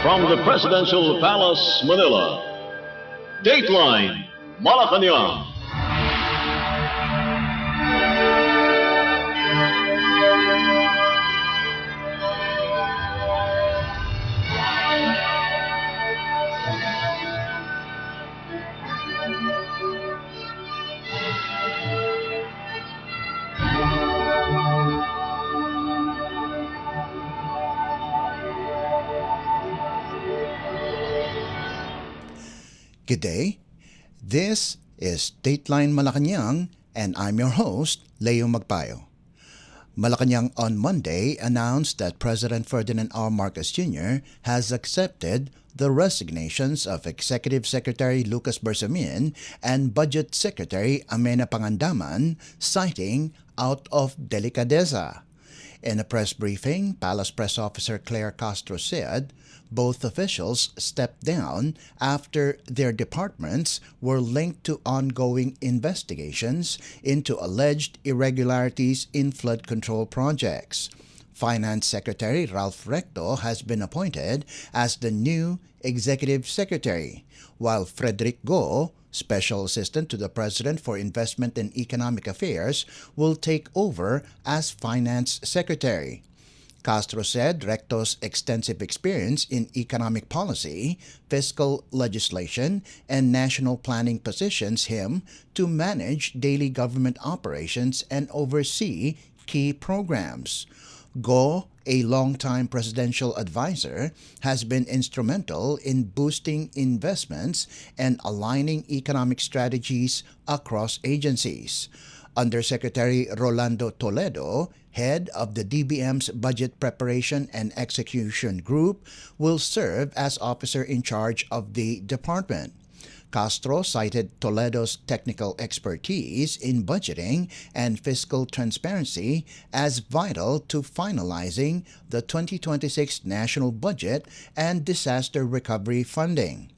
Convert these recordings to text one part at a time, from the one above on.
From the Presidential Palace, Manila, Dateline Malacañang. Good day. This is Dateline Malacañang and I'm your host, Leo Magpayo. Malacañang on Monday announced that President Ferdinand R. Marcos Jr. has accepted the resignations of Executive Secretary Lucas Bersamin and Budget Secretary Amena Pangandaman, citing out of delicadeza. In a press briefing, Palace Press Officer Claire Castro said both officials stepped down after their departments were linked to ongoing investigations into alleged irregularities in flood control projects. Finance Secretary Ralph Recto has been appointed as the new Executive Secretary, while Frederick Go, Special Assistant to the President for Investment and Economic Affairs, will take over as Finance Secretary. Castro said Recto's extensive experience in economic policy, fiscal legislation, and national planning positions him to manage daily government operations and oversee key programs. Go, a longtime presidential advisor, has been instrumental in boosting investments and aligning economic strategies across agencies. Undersecretary Rolando Toledo, head of the DBM's Budget Preparation and Execution Group, will serve as officer in charge of the department. Castro cited Toledo's technical expertise in budgeting and fiscal transparency as vital to finalizing the 2026 national budget and disaster recovery funding.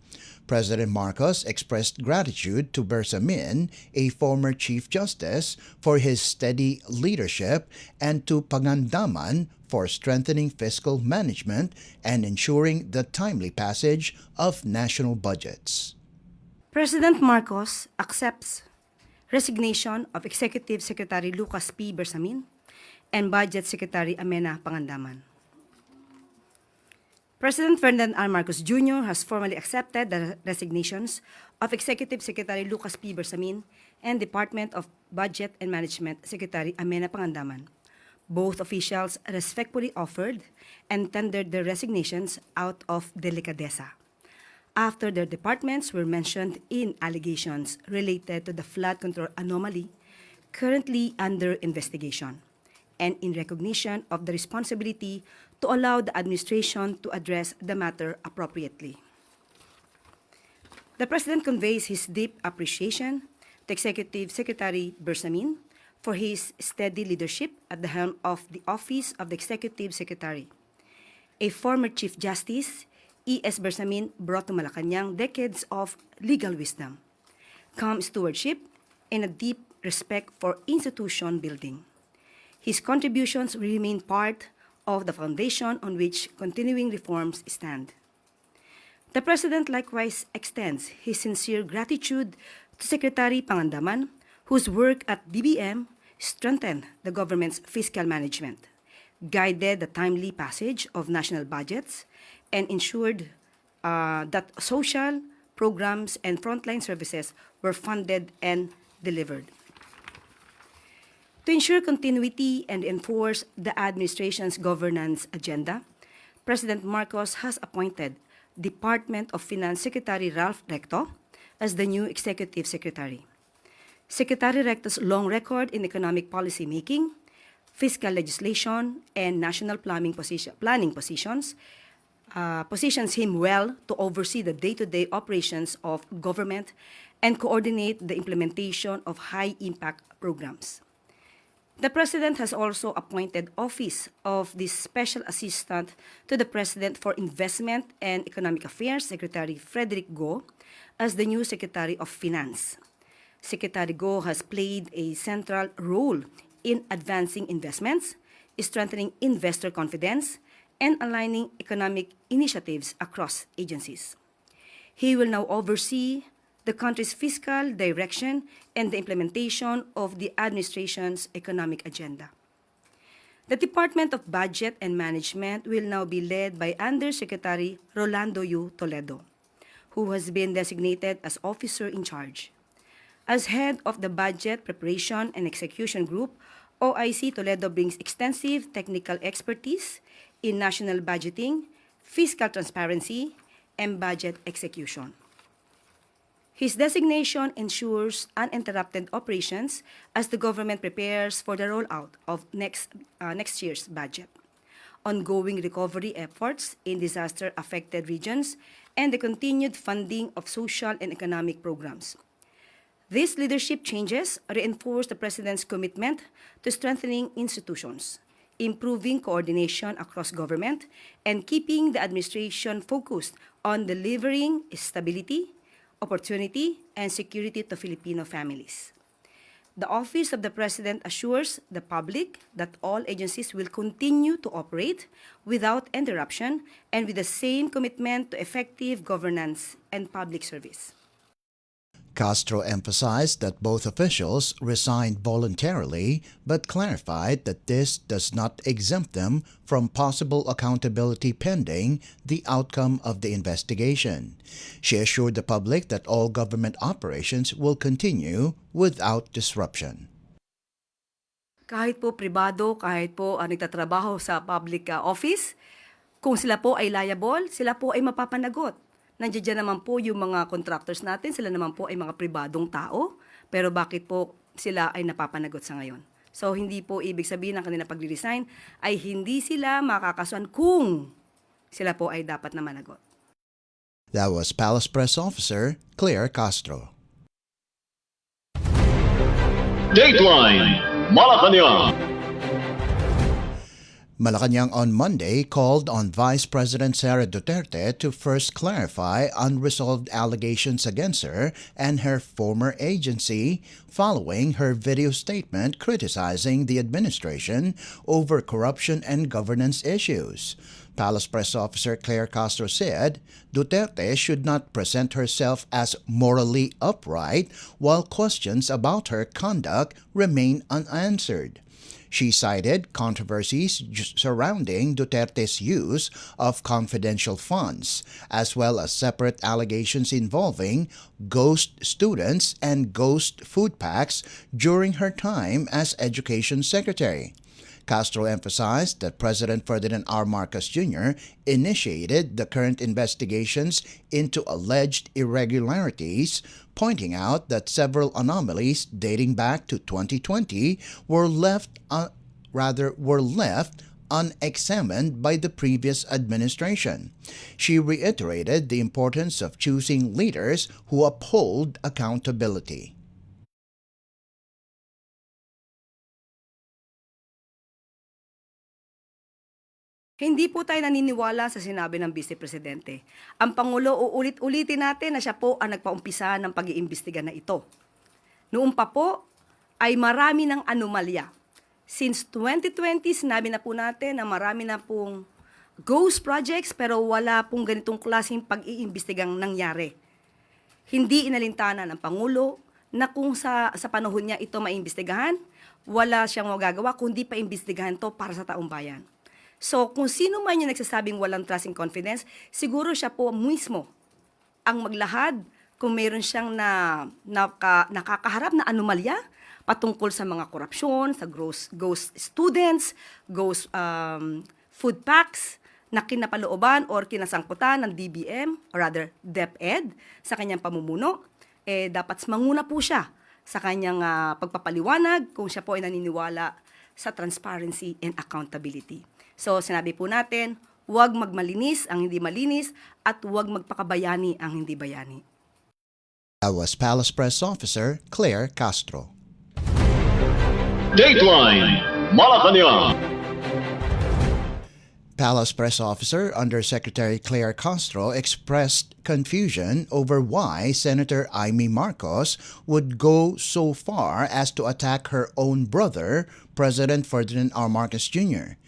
President Marcos expressed gratitude to Bersamin, a former Chief Justice, for his steady leadership and to Pangandaman for strengthening fiscal management and ensuring the timely passage of national budgets. President Marcos accepts resignation of Executive Secretary Lucas P. Bersamin and Budget Secretary Amena Pangandaman. President Ferdinand R. Marcos Jr. has formally accepted the resignations of Executive Secretary Lucas P. Bersamin and Department of Budget and Management Secretary Amena Pangandaman. Both officials respectfully offered and tendered their resignations out of delicadeza after their departments were mentioned in allegations related to the flood control anomaly currently under investigation, and in recognition of the responsibility to allow the administration to address the matter appropriately. The President conveys his deep appreciation to Executive Secretary Bersamin for his steady leadership at the helm of the Office of the Executive Secretary. A former Chief Justice, E.S. Bersamin brought to Malacañang decades of legal wisdom, calm stewardship, and a deep respect for institution building. His contributions remain part of the foundation on which continuing reforms stand. The President likewise extends his sincere gratitude to Secretary Pangandaman, whose work at DBM strengthened the government's fiscal management, guided the timely passage of national budgets, and ensured that social programs and frontline services were funded and delivered. To ensure continuity and enforce the administration's governance agenda, President Marcos has appointed Department of Finance Secretary Ralph Recto as the new Executive Secretary. Secretary Recto's long record in economic policy making, fiscal legislation, and national planning positions positions him well to oversee the day-to-day operations of government and coordinate the implementation of high-impact programs. The President has also appointed Office of the Special Assistant to the President for Investment and Economic Affairs, Secretary Frederick Go, as the new Secretary of Finance. Secretary Go has played a central role in advancing investments, strengthening investor confidence, and aligning economic initiatives across agencies. He will now oversee the country's fiscal direction and the implementation of the administration's economic agenda. The Department of Budget and Management will now be led by Undersecretary Rolando U. Toledo, who has been designated as officer in charge. As head of the Budget Preparation and Execution Group, OIC Toledo brings extensive technical expertise in national budgeting, fiscal transparency, and budget execution. His designation ensures uninterrupted operations as the government prepares for the rollout of next year's budget, ongoing recovery efforts in disaster-affected regions, and the continued funding of social and economic programs. These leadership changes reinforce the President's commitment to strengthening institutions, improving coordination across government, and keeping the administration focused on delivering stability, opportunity, and security to Filipino families. The Office of the President assures the public that all agencies will continue to operate without interruption and with the same commitment to effective governance and public service. Castro emphasized that both officials resigned voluntarily but clarified that this does not exempt them from possible accountability pending the outcome of the investigation. She assured the public that all government operations will continue without disruption. Kahit po pribado, kahit po nagtatrabaho sa public office, kung sila po ay liable, sila po ay mapapanagot. Nandiyan naman po yung mga contractors natin, sila naman po ay mga pribadong tao, pero bakit po sila ay napapanagot sa ngayon? So, hindi po ibig sabihin ng kanila pag-resign ay hindi sila makakasuhan kung sila po ay dapat na managot. That was Palace Press Officer Claire Castro. Dateline Malacañang. Malacañang on Monday called on Vice President Sara Duterte to first clarify unresolved allegations against her and her former agency following her video statement criticizing the administration over corruption and governance issues. Palace Press Officer Claire Castro said Duterte should not present herself as morally upright while questions about her conduct remain unanswered. She cited controversies surrounding Duterte's use of confidential funds, as well as separate allegations involving ghost students and ghost food packs during her time as Education Secretary. Castro emphasized that President Ferdinand R. Marcos Jr. initiated the current investigations into alleged irregularities, pointing out that several anomalies dating back to 2020 were left unexamined by the previous administration. She reiterated the importance of choosing leaders who uphold accountability. Hindi po tayo naniniwala sa sinabi ng Vice Presidente. Ang Pangulo, uulit-ulitin natin na siya po ang nagpaumpisa ng pag-iimbestiga na ito. Noon pa po ay marami ng anomalya. Since 2020, sinabi na po natin na marami na pong ghost projects pero wala pong ganitong klaseng pag-iimbestigang nangyari. Hindi inalintana ng Pangulo na kung sa panahon niya ito maimbestigahan, wala siyang magagawa kundi pa imbestigahan to para sa taong bayan. So, kung sino man yung nagsasabing walang trust and confidence, siguro siya po mismo ang maglahad kung mayroon siyang nakakaharap na anomalya patungkol sa mga korupsyon, sa ghost students, ghost food packs na kinapalooban or kinasangkutan ng DBM, or rather DepEd, sa kanyang pamumuno, dapat manguna po siya sa kanyang pagpapaliwanag kung siya po ay naniniwala sa transparency and accountability. So, sinabi po natin, huwag magmalinis ang hindi malinis at huwag magpakabayani ang hindi bayani. That was Palace Press Officer Claire Castro. Dateline Malacañang. Palace Press Officer Undersecretary Claire Castro expressed confusion over why Senator Amy Marcos would go so far as to attack her own brother, President Ferdinand R. Marcos Jr.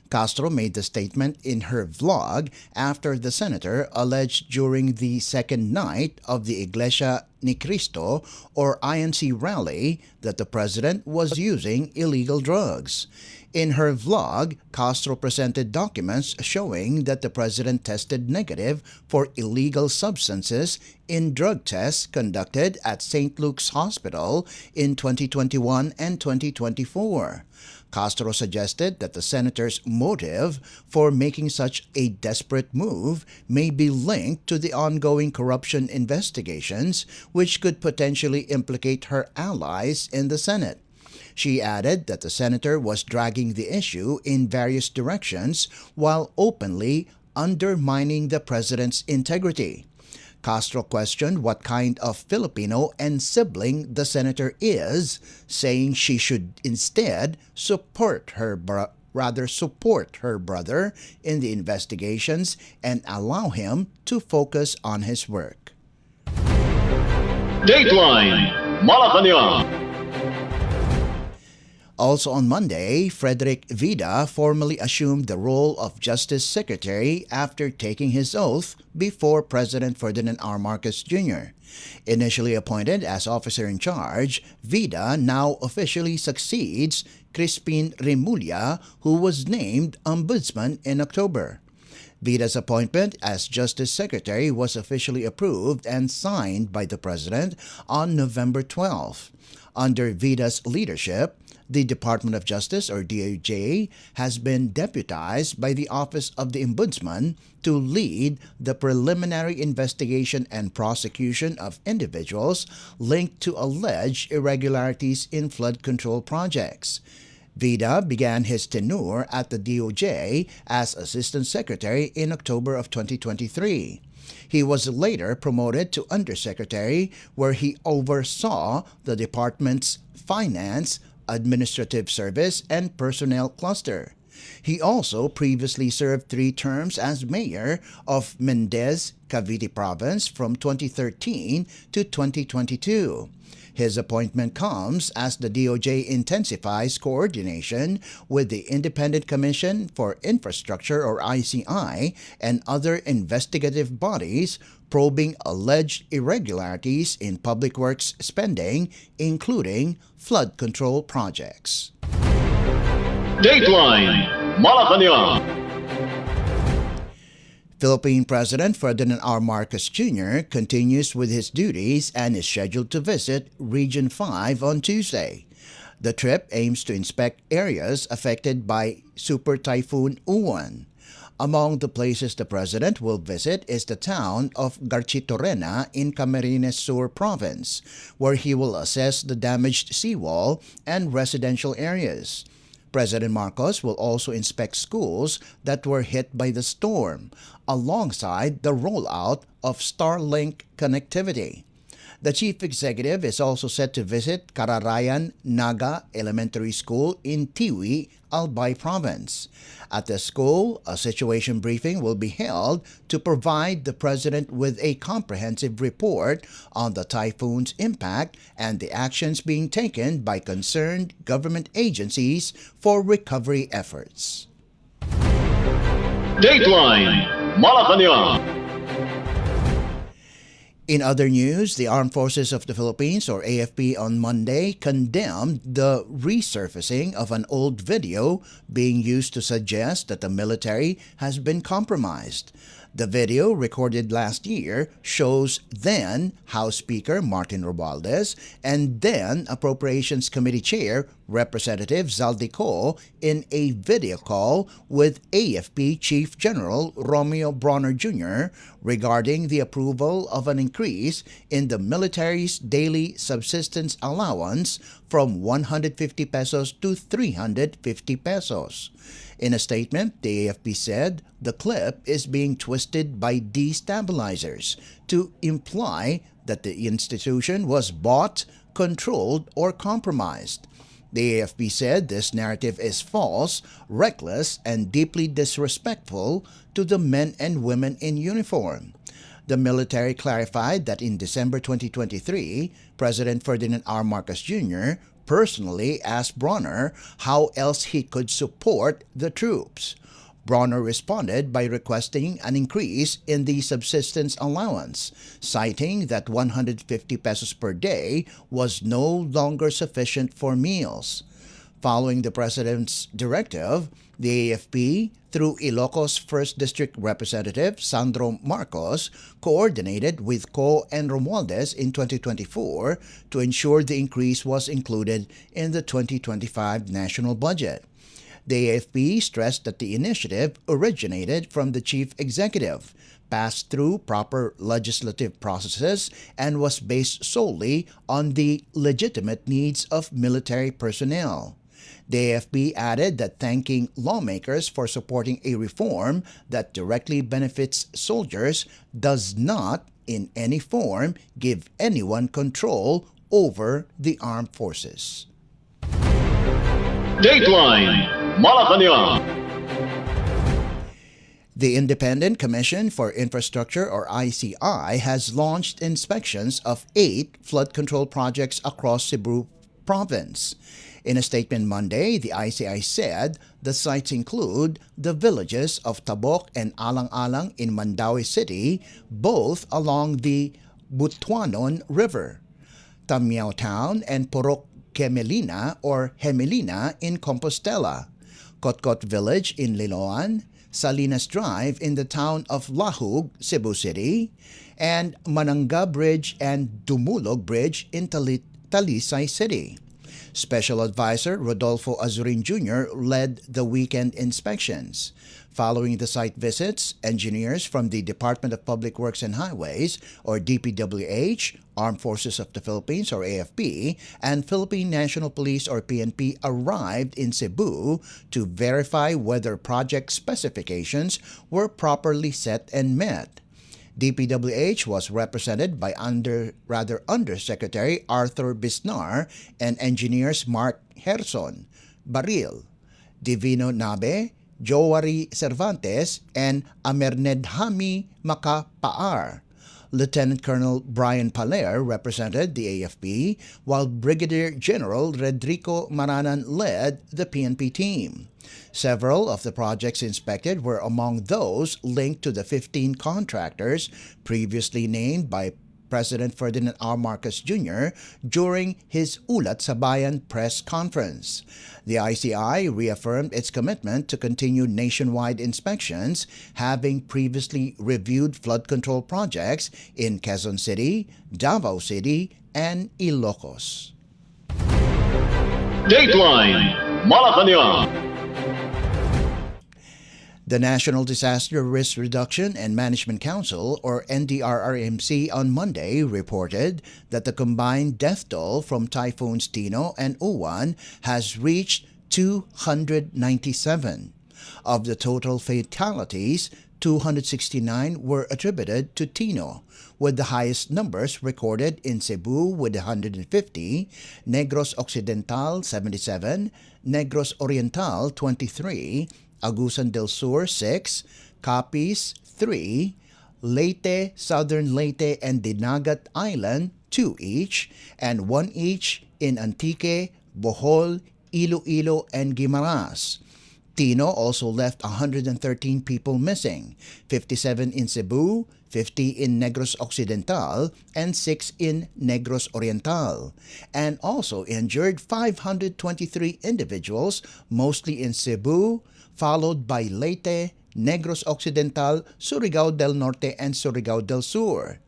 Castro made the statement in her vlog after the senator alleged during the second night of the Iglesia ni Cristo or INC rally that the president was using illegal drugs. In her vlog, Castro presented documents showing that the president tested negative for illegal substances in drug tests conducted at St. Luke's Hospital in 2021 and 2024. Castro suggested that the senator's motive for making such a desperate move may be linked to the ongoing corruption investigations, which could potentially implicate her allies in the Senate. She added that the senator was dragging the issue in various directions while openly undermining the president's integrity. Castro questioned what kind of Filipino and sibling the senator is, saying she should instead support her brother in the investigations and allow him to focus on his work. Dateline Malacañang. Also on Monday, Frederick Vida formally assumed the role of Justice Secretary after taking his oath before President Ferdinand R. Marcos Jr. Initially appointed as officer in charge, Vida now officially succeeds Crispin Remulla, who was named Ombudsman in October. Vida's appointment as Justice Secretary was officially approved and signed by the President on November 12. Under Vida's leadership, the Department of Justice, or DOJ, has been deputized by the Office of the Ombudsman to lead the preliminary investigation and prosecution of individuals linked to alleged irregularities in flood control projects. Vida began his tenure at the DOJ as Assistant Secretary in October of 2023. He was later promoted to Undersecretary, where he oversaw the department's finance, administrative service, and personnel cluster. He also previously served 3 terms as mayor of Mendez, Cavite Province from 2013 to 2022. His appointment comes as the DOJ intensifies coordination with the Independent Commission for Infrastructure, or ICI, and other investigative bodies probing alleged irregularities in public works spending, including flood control projects. Dateline Malacañang. Philippine President Ferdinand R. Marcos Jr. continues with his duties and is scheduled to visit Region 5 on Tuesday. The trip aims to inspect areas affected by Super Typhoon Uwan. Among the places the president will visit is the town of Garchitorena in Camarines Sur Province, where he will assess the damaged seawall and residential areas. President Marcos will also inspect schools that were hit by the storm, alongside the rollout of Starlink connectivity. The chief executive is also set to visit Kararayan Naga Elementary School in Tiwi, Albay Province. At the school, a situation briefing will be held to provide the president with a comprehensive report on the typhoon's impact and the actions being taken by concerned government agencies for recovery efforts. Dateline Malacañang. In other news, the Armed Forces of the Philippines, or AFP, on Monday condemned the resurfacing of an old video being used to suggest that the military has been compromised. The video, recorded last year, shows then House Speaker Martin Romualdez and then Appropriations Committee Chair Representative Zaldico in a video call with AFP Chief General Romeo Bronner Jr. regarding the approval of an increase in the military's daily subsistence allowance from 150 pesos to 350 pesos. In a statement, the AFP said the clip is being twisted by destabilizers to imply that the institution was bought, controlled, or compromised. The AFP said this narrative is false, reckless, and deeply disrespectful to the men and women in uniform. The military clarified that in December 2023, President Ferdinand R. Marcos Jr. personally asked Bronner how else he could support the troops. Bronner responded by requesting an increase in the subsistence allowance, citing that 150 pesos per day was no longer sufficient for meals. Following the President's directive, the AFP, through Ilocos 1st District Representative Sandro Marcos, coordinated with Co and Romualdez in 2024 to ensure the increase was included in the 2025 national budget. The AFP stressed that the initiative originated from the chief executive, passed through proper legislative processes, and was based solely on the legitimate needs of military personnel. The AFP added that thanking lawmakers for supporting a reform that directly benefits soldiers does not, in any form, give anyone control over the armed forces. Dateline Malacañang. The Independent Commission for Infrastructure, or ICI, has launched inspections of 8 flood control projects across Cebu province. In a statement Monday, the ICI said the sites include the villages of Tabok and Alang-Alang in Mandaue City, both along the Butuanon River, Tamiao Town and Purok Gemelina or Gemelina in Compostela, Kotkot Village in Liloan, Salinas Drive in the town of Lahug, Cebu City, and Mananga Bridge and Dumulog Bridge in Talisay City. Special Advisor Rodolfo Azurin Jr. led the weekend inspections. Following the site visits, engineers from the Department of Public Works and Highways, or DPWH, Armed Forces of the Philippines, or AFP, and Philippine National Police, or PNP, arrived in Cebu to verify whether project specifications were properly set and met. DPWH was represented by Undersecretary Arthur Bisnar and engineers Mark Herson, Baril, Divino Nabe, Joari Cervantes, and Amernedhami Macapaar. Lieutenant Colonel Brian Paler represented the AFP, while Brigadier General Redrico Maranan led the PNP team. Several of the projects inspected were among those linked to the 15 contractors previously named by President Ferdinand R. Marcos Jr. during his Ulat sa Bayan press conference. The ICI reaffirmed its commitment to continue nationwide inspections, having previously reviewed flood control projects in Quezon City, Davao City, and Ilocos. Dateline Malacañang. The National Disaster Risk Reduction and Management Council, or NDRRMC, on Monday reported that the combined death toll from Typhoons Tino and Uwan has reached 297. Of the total fatalities, 269 were attributed to Tino, with the highest numbers recorded in Cebu with 150, Negros Occidental 77, Negros Oriental 23, Agusan del Sur 6, Capiz 3, Leyte, Southern Leyte, and Dinagat Island 2 each, and 1 each in Antique, Bohol, Iloilo, and Guimaras. Tino also left 113 people missing, 57 in Cebu, 50 in Negros Occidental, and 6 in Negros Oriental, and also injured 523 individuals, mostly in Cebu, followed by Leyte, Negros Occidental, Surigao del Norte, and Surigao del Sur.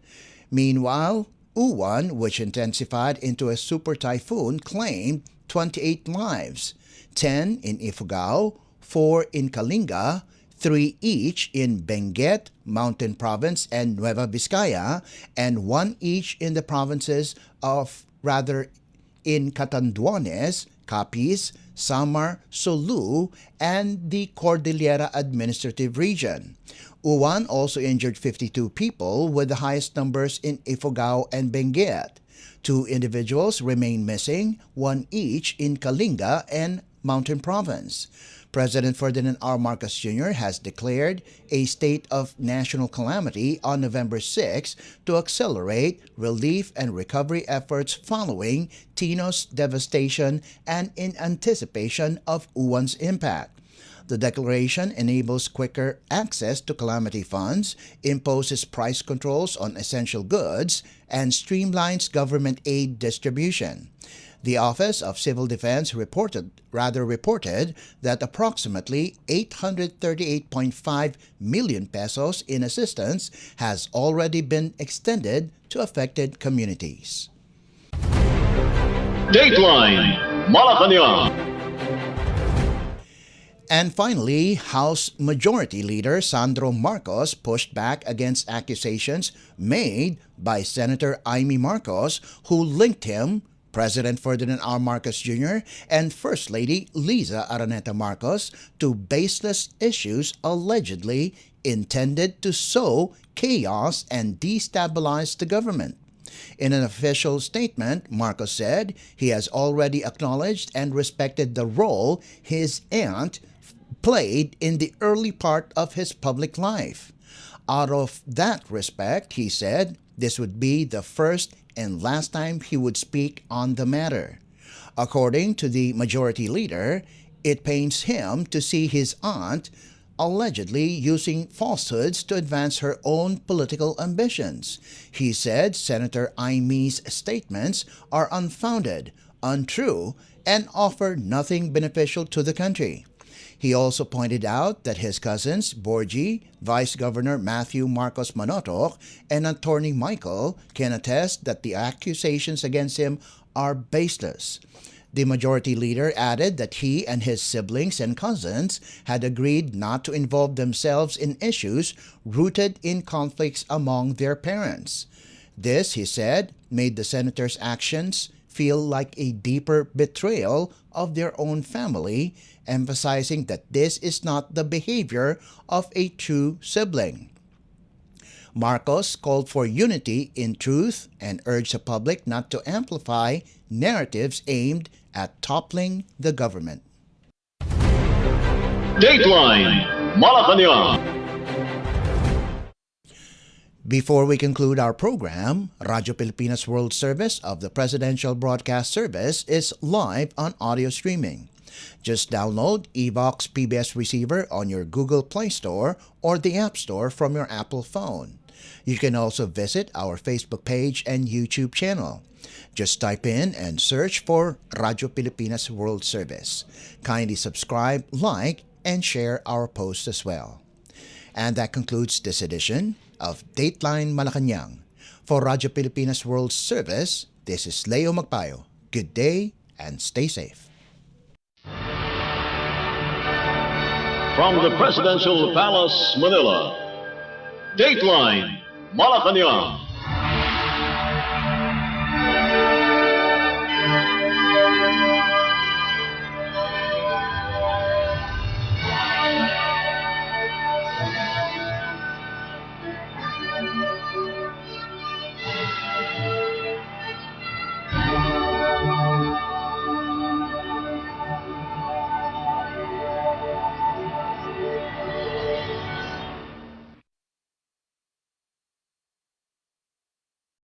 Meanwhile, Uwan, which intensified into a super typhoon, claimed 28 lives, 10 in Ifugao, 4 in Kalinga, 3 each in Benguet, Mountain Province, and Nueva Vizcaya, and 1 each in the provinces in Catanduanes, Capiz, Samar, Sulu, and the Cordillera Administrative Region. Uwan also injured 52 people, with the highest numbers in Ifugao and Benguet. 2 individuals remain missing, 1 each in Kalinga and Mountain Province. President Ferdinand R. Marcos Jr. has declared a state of national calamity on November 6 to accelerate relief and recovery efforts following Tino's devastation and in anticipation of Uwan's impact. The declaration enables quicker access to calamity funds, imposes price controls on essential goods, and streamlines government aid distribution. The Office of Civil Defense reported that approximately 838.5 million pesos in assistance has already been extended to affected communities. Dateline Malacañang. And finally, House Majority Leader Sandro Marcos pushed back against accusations made by Senator Amy Marcos, who linked him, President Ferdinand R. Marcos Jr., and First Lady Liza Araneta Marcos to baseless issues allegedly intended to sow chaos and destabilize the government. In an official statement, Marcos said he has already acknowledged and respected the role his aunt played in the early part of his public life. Out of that respect, he said, this would be the first and last time he would speak on the matter. According to the majority leader, it pains him to see his aunt allegedly using falsehoods to advance her own political ambitions. He said Senator Amy's statements are unfounded, untrue, and offer nothing beneficial to the country. He also pointed out that his cousins, Borgie, Vice Governor Matthew Marcos Manotoc, and Attorney Michael can attest that the accusations against him are baseless. The majority leader added that he and his siblings and cousins had agreed not to involve themselves in issues rooted in conflicts among their parents. This, he said, made the senator's actions feel like a deeper betrayal of their own family, emphasizing that this is not the behavior of a true sibling. Marcos called for unity in truth and urged the public not to amplify narratives aimed at toppling the government. Dateline Malacañang. Before we conclude our program, Radyo Pilipinas World Service of the Presidential Broadcast Service is live on audio streaming. Just download eVox PBS Receiver on your Google Play Store or the App Store from your Apple phone. You can also visit our Facebook page and YouTube channel. Just type in and search for Radyo Pilipinas World Service. Kindly subscribe, like, and share our posts as well. And that concludes this edition of Dateline Malacañang. For Radyo Pilipinas World Service, this is Leo Magpayo. Good day and stay safe. From the Presidential Palace, Manila, Dateline Malacañang.